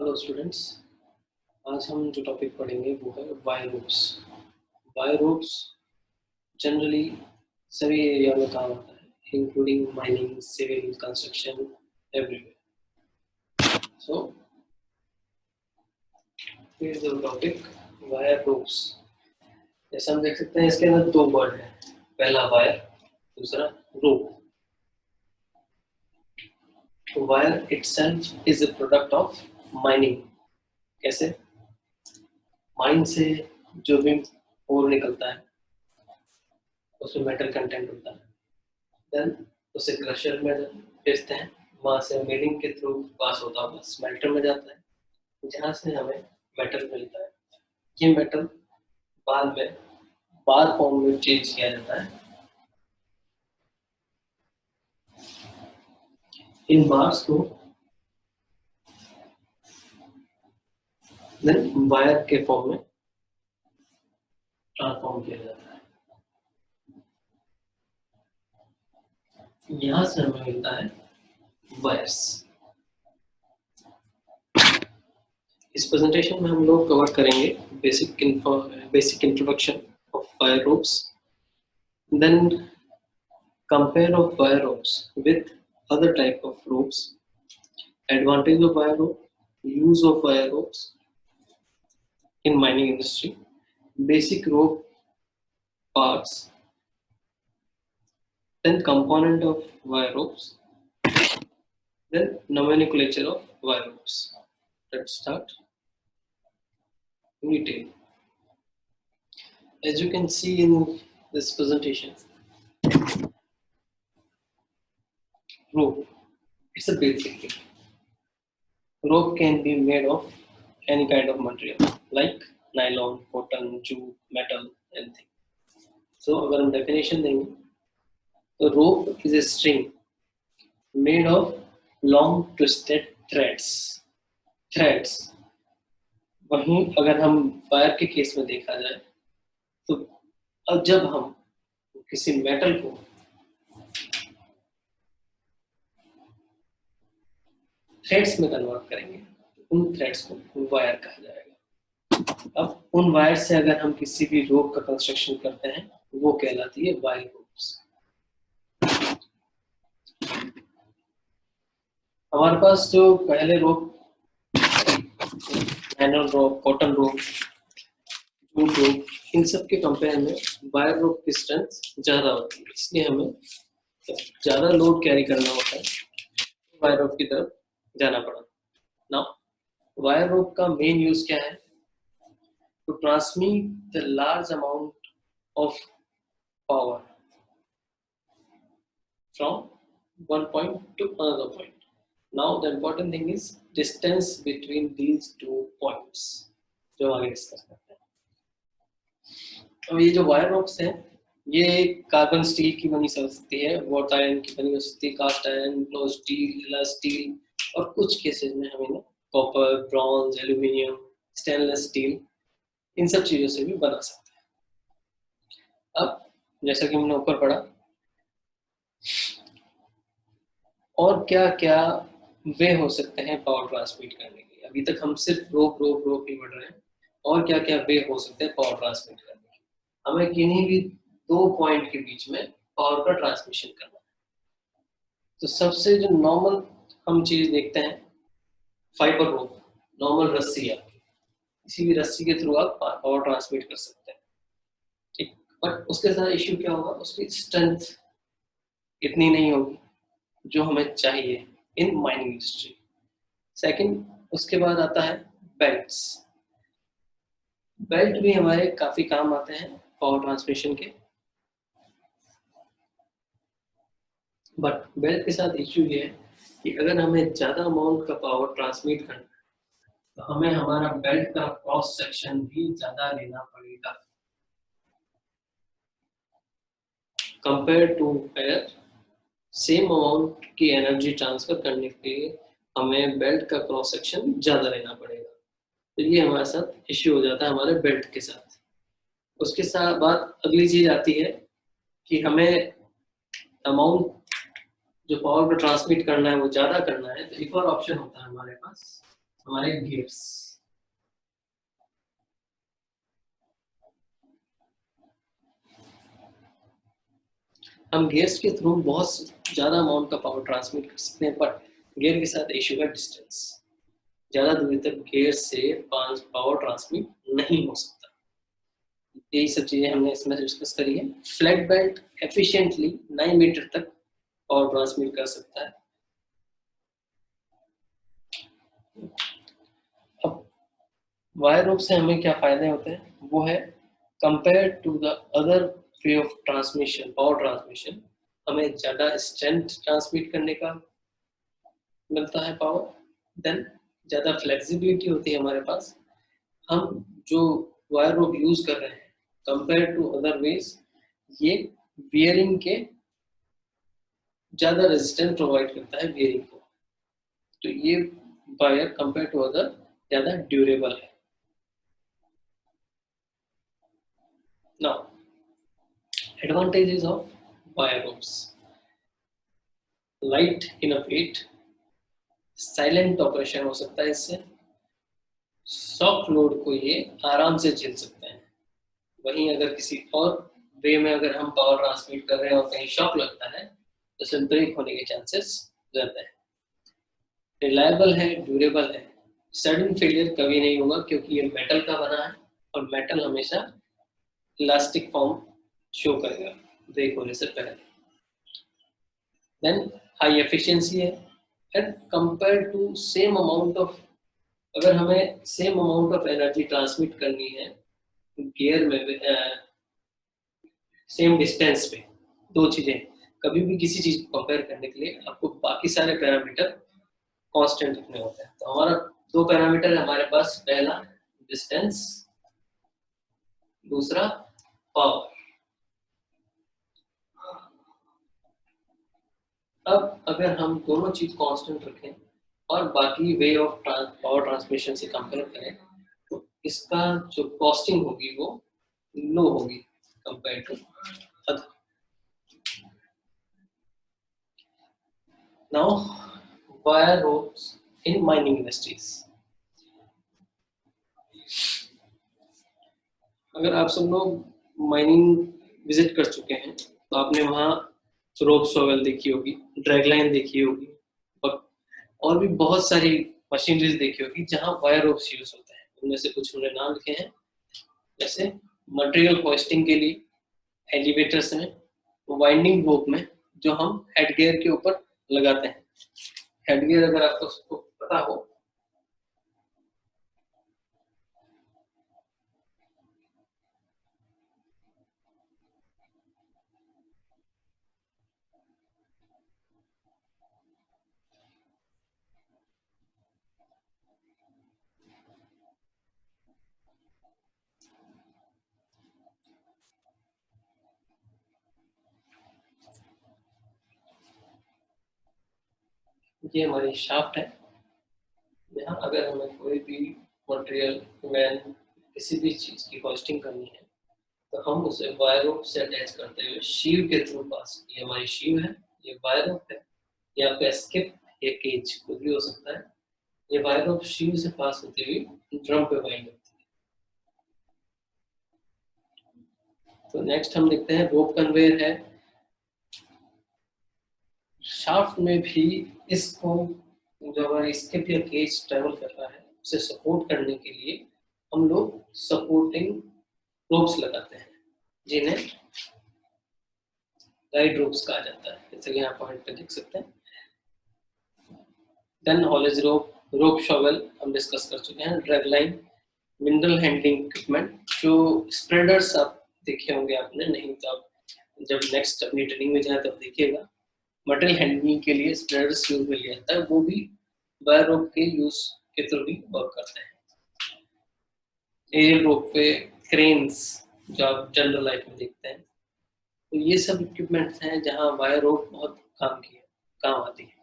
Hello students, आज हम जो टॉपिक पढ़ेंगे वो है wire ropes. Wire ropes generally सभी एरिया में काम आता है, including mining, civil, construction, everywhere. So here is the topic wire ropes. जैसे हम देख सकते हैं, इसके अंदर दो वर्ड है, पहला वायर, दूसरा rope. Wire itself is a product of mining. कैसे? माइन से जो भी ओर निकलता है उसमें मेटल कंटेंट होता है, देन उसे क्रशर में भेजते हैं, वहां से मिलिंग के थ्रू पास होता हुआ स्मेल्टर में जाता है, जहां से हमें मेटल मिलता है। ये मेटल बाद में बार फॉर्म में चेंज किया जाता है। इन बार्स को देन वायर के फॉर्म में ट्रांसफॉर्म किया जाता है। यहां से हमें मिलता है वायर्स। इस प्रेजेंटेशन में हम लोग कवर करेंगे basic introduction of wire ropes, then compare of wire ropes with other type of ropes, advantage of wire rope, use of wire ropes in mining industry, basic rope parts, then component of wire ropes, then nomenclature of wire ropes. Let's start in detail. As you can see in this presentation, rope, it's a basic thing. Rope can be made of any kind of material like nylon, cotton, jute, metal, anything. So अगर हम definition देंगे तो rope is a string made of long twisted threads. वहीं अगर हम wire के case में देखा जाए तो अब जब हम किसी मेटल को थ्रेड्स में कन्वर्ट करेंगे तो उन थ्रेड्स को वायर कहा जाएगा। अब उन वायर से अगर हम किसी भी रोप का कंस्ट्रक्शन करते हैं वो कहलाती है वायर रोप्स। हमारे पास जो पहले रोप, नैनोन रोप, कॉटन रोप, जूट रोप, इन सब के कंपेयर में वायर रोप की स्ट्रेंथ ज्यादा होती है, इसलिए हमें ज्यादा लोड कैरी करना होता है, वायर रोप की तरफ जाना पड़ा। नाउ वायर रोप का मेन यूज क्या है? To transmit the large amount of power from one point to another point. Now the important thing is distance between these two points, जो आगे डिस्कस करते हैं। अब ये जो वायर रोप्स हैं, ये कार्बन स्टील की बनी सकती है, वॉट आयरन की बनी हो सकती है, cast iron, flow steel, alloy steel, और कुछ केसेस में हमें copper, bronze, aluminium, stainless steel, इन सब चीजों से भी बना सकते हैं। अब जैसा कि हमने ऊपर पढ़ा, और क्या क्या वे हो सकते हैं पावर ट्रांसमिट करने के। अभी तक हम सिर्फ रोप ही पढ़ रहे हैं, और क्या क्या वे हो सकते हैं पावर ट्रांसमिट करने के। हमें किन्हीं भी दो पॉइंट के बीच में पावर का ट्रांसमिशन करना है। तो सबसे जो नॉर्मल हम चीज देखते हैं, फाइबर रोप, नॉर्मल रस्सी है, किसी भी रस्सी के थ्रू आप पावर ट्रांसमिट कर सकते हैं, ठीक। बट उसके साथ इश्यू क्या होगा, उसकी स्ट्रेंथ इतनी नहीं होगी जो हमें चाहिए इन माइनिंग इंडस्ट्री। सेकंड, उसके बाद आता है बेल्ट्स। बेल्ट भी हमारे काफी काम आते हैं पावर ट्रांसमिशन के, बट बेल्ट के साथ इश्यू ये है कि अगर हमें ज्यादा अमाउंट का पावर ट्रांसमिट करना है तो हमें हमारा बेल्ट का क्रॉस सेक्शन भी ज्यादा लेना पड़ेगा compare to air. Same amount की एनर्जी ट्रांसफर करने के लिए हमें बेल्ट का क्रॉस सेक्शन ज्यादा लेना पड़ेगा, तो ये हमारे साथ इश्यू हो जाता है हमारे बेल्ट के साथ। उसके साथ बाद अगली चीज आती है कि हमें अमाउंट जो पावर को ट्रांसमिट करना है वो ज्यादा करना है, तो एक और ऑप्शन होता है हमारे पास, हमारे गियर्स। हम गियर्स के थ्रू बहुत ज्यादा अमाउंट का पावर ट्रांसमिट कर सकते हैं, पर गियर के साथ इश्यू है डिस्टेंस। ज्यादा दूरी तक गियर से पावर ट्रांसमिट नहीं हो सकता। यही सब चीजें हमने इसमें डिस्कस करी है। फ्लैट बेल्ट एफिशिएंटली 9 मीटर तक पावर ट्रांसमिट कर सकता है। अब वायर रोप से हमें क्या फायदे होते हैं, वो है compare to the other way of transmission, power transmission, हमें ज्यादा स्ट्रेंथ ट्रांसमिट करने का मिलता है पावर। देन ज्यादा फ्लेक्सिबिलिटी होती है हमारे पास। हम जो वायर रोप यूज कर रहे हैं कंपेयर टू अदर वेज, ये बियरिंग के ज्यादा रेजिस्टेंस प्रोवाइड करता है बियरिंग को। तो ये वायर कंपेयर टू अदर ज्यादा ड्यूरेबल है। Now advantages of wire ropes: light in weight, silent operation हो सकता है इससे, सॉफ्ट लोड को ये आराम से झेल सकते हैं। वहीं अगर किसी और वे में अगर हम पावर ट्रांसमिट कर रहे हैं और कहीं शॉक लगता है तो इसमें ब्रेक होने के चांसेस रहते हैं। रिलायबल है, ड्यूरेबल है, सडन फेलियर कभी नहीं होगा क्योंकि ये मेटल का बना है और मेटल हमेशा इलास्टिक फॉर्म शो करेगा ब्रेक होने से पहले। देन हाई एफिशिएंसी है and compare to same amount of, अगर हमें same amount of energy transmit करनी है गियर में सेम डिस्टेंस पे, दो चीजें कभी भी किसी चीज को कंपेयर करने के लिए आपको बाकी सारे पैरामीटर कांस्टेंट रखने होते हैं। तो हमारा दो पैरामीटर है हमारे पास, पहला डिस्टेंस, दूसरा पावर। अब अगर हम दोनों चीज कांस्टेंट रखें और बाकी वे ऑफ पावर ट्रांसमिशन से कंपेयर करें तो इसका जो कॉस्टिंग होगी वो लो होगी compare to other. Now wire ropes in mining industries. अगर आप सब लोग माइनिंग विजिट कर चुके हैं तो आपने वहाँ रोप शॉवेल देखी होगी, ड्रैग लाइन देखी होगी और भी बहुत सारी मशीनरीज देखी होगी जहाँ वायर रोप्स यूज होते हैं। उनमें से कुछ हमने नाम लिखे हैं, जैसे मटेरियल होस्टिंग के लिए, एलिवेटर्स में, वाइंडिंग रोप में जो हम हेडगियर के ऊपर लगाते हैं। हेडगियर अगर आपको पता हो, ये हमारी शाफ्ट है। यहाँ अगर हमें कोई भी मटेरियल वैन किसी भी चीज की होस्टिंग करनी है तो हम उसे वायर रोप से अटैच करते हुए शीव के थ्रू पास, ये हमारी शीव है, ये वायर रोप है, ये आपका स्किप या केज कुछ भी हो सकता है, ये वायर रोप शीव से पास होते हुए ड्रम पे वाइंड होती है। तो नेक्स्ट हम देखते हैं रोप कन्वेयर है। शाफ्ट में भी इसको जो हमारी स्किप या केज ट्रेवल कर रहा है उसे सपोर्ट करने के लिए हम लोग सपोर्टिंग रोप्स लगाते हैं जिन्हें गाइड रोप्स कहा जाता है, जैसे कि यहाँ पॉइंट पे देख सकते हैं। देन हॉलेज रोप, रोप शॉवेल हम डिस्कस कर चुके हैं। Drag line, mineral handling equipment, जो स्प्रेडर्स आप देखे होंगे आपने, नहीं तो आप जब नेक्स्ट अपनी ट्रेनिंग में जाए तब देखिएगा। मटेरियल हैंडलिंग के लिए स्प्रेडर्स यूज में लिया जाता है, वो भी वायर रोप के यूज के थ्रू भी वर्क करते हैं। एरियल रोप पे क्रेन्स जो आप जनरल लाइफ में देखते हैं, तो ये सब इक्विपमेंट्स हैं जहाँ वायर रोप बहुत काम आती है।